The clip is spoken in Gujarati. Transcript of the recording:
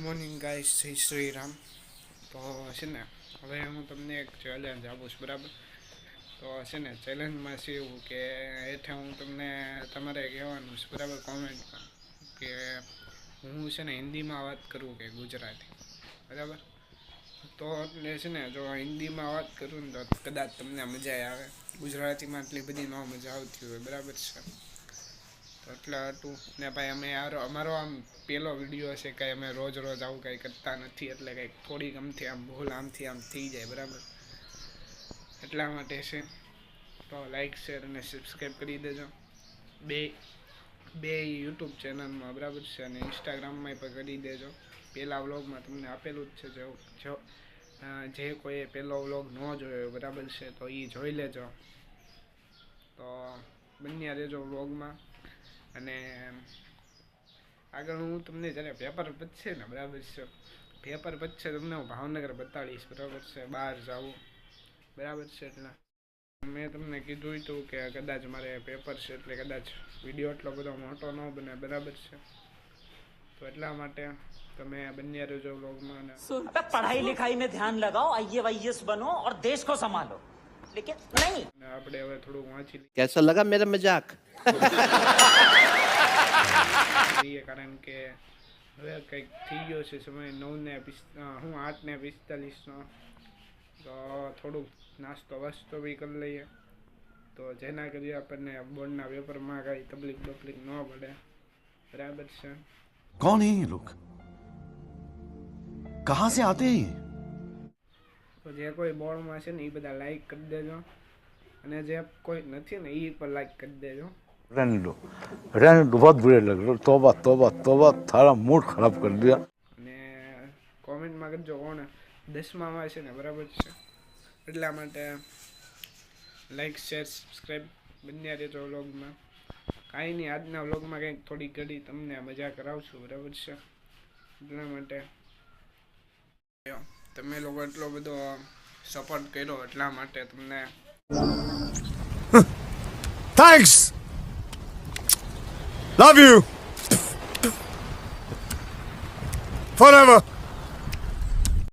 મોર્નિંગ ગાઈસ, જય શ્રી રામ. તો છે ને હવે હું તમને એક ચેલેન્જ આપું છું, બરાબર? તો છે ને ચેલેન્જમાં છે એવું કે હેઠે હું તમને તમારે કહેવાનું છે, બરાબર, કોમેન્ટમાં કે હું છે ને હિન્દીમાં વાત કરું કે ગુજરાતી, બરાબર? તો એટલે છે ને જો હિન્દીમાં વાત કરું ને તો કદાચ તમને મજા આવે, ગુજરાતીમાં એટલી બધી ન મજા આવતી હોય, બરાબર છે? તો એટલે હતું ને ભાઈ, અમારો આમ પહેલો વિડીયો હશે, કાંઈ અમે રોજ આવું કાંઈ કરતા નથી, એટલે કંઈક થોડીક આમથી આમ ભૂલ આમથી આમ થઈ જાય, બરાબર? એટલા માટે છે. તો લાઈક, શેર અને સબસ્ક્રાઈબ કરી દેજો બે યુટ્યુબ ચેનલમાં, બરાબર છે, અને ઇન્સ્ટાગ્રામમાં પણ કરી દેજો. પહેલા વ્લોગમાં તમને આપેલું જ છે, જે કોઈ પહેલો વ્લોગ ન જોયો, બરાબર છે, તો એ જોઈ લેજો. તો બન્યા રહેજો વ્લોગમાં. અને આગળ હું તમને જ્યારે પેપર પતશે ને, બરાબર છે, પેપર પતશે તમને હું ભાવનગર બતાડીશ, બરાબર છે, બહાર જાઉં, બરાબર છે. એટલે મેં તમને કીધું હતું કે કદાચ મારે પેપર છે એટલે કદાચ વિડીયો એટલો બધો મોટો ન બને, બરાબર છે? તો એટલા માટે તમે બન્યા રહેજો વ્લોગમાં. पढ़ाई लिखाई में ध्यान लगाओ, आईएएस बनो और देश को संभालो, लेकिन नहीं. આપણે હવે થોડું વાંચી कैसा लगा मेरा मजाक? લઈએ, કારણ કે હવે કંઈક થઈ ગયો છે સમય 8:45. તો થોડુંક નાસ્તો વાસ્તો બી કરી લઈએ, તો જેના કરીએ આપણને બોર્ડના પેપરમાં કાંઈ તકલીફ ન પડે, બરાબર છે? कौन है ये लोग? कहां से आते हैं? તો જે કોઈ બોર્ડમાં છે ને એ બધા લાઈક કરી દેજો, અને જે કોઈ નથી ને એ પણ લાઈક કરી દેજો. रहने दो बहुत बुरे लग रहे हो. तौबा तौबा तौबा, थारा मूड खराब कर दिया. અને કોમેન્ટમાં કરજો કોણ 10માં છે ને, બરાબર છે? એટલા માટે લાઈક, શેર, સબસ્ક્રાઈબ બન્યા રહેજો વ્લોગમાં. કાંઈ નહીં, આજના વ્લોગમાં કંઈક થોડી ઘડી તમને મજા કરાવશું, બરાબર છે? એટલા માટે તમે લોકો એટલો બધો સપોર્ટ કર્યો, એટલા માટે તમને थैंक्स, लव यू फॉरएवर.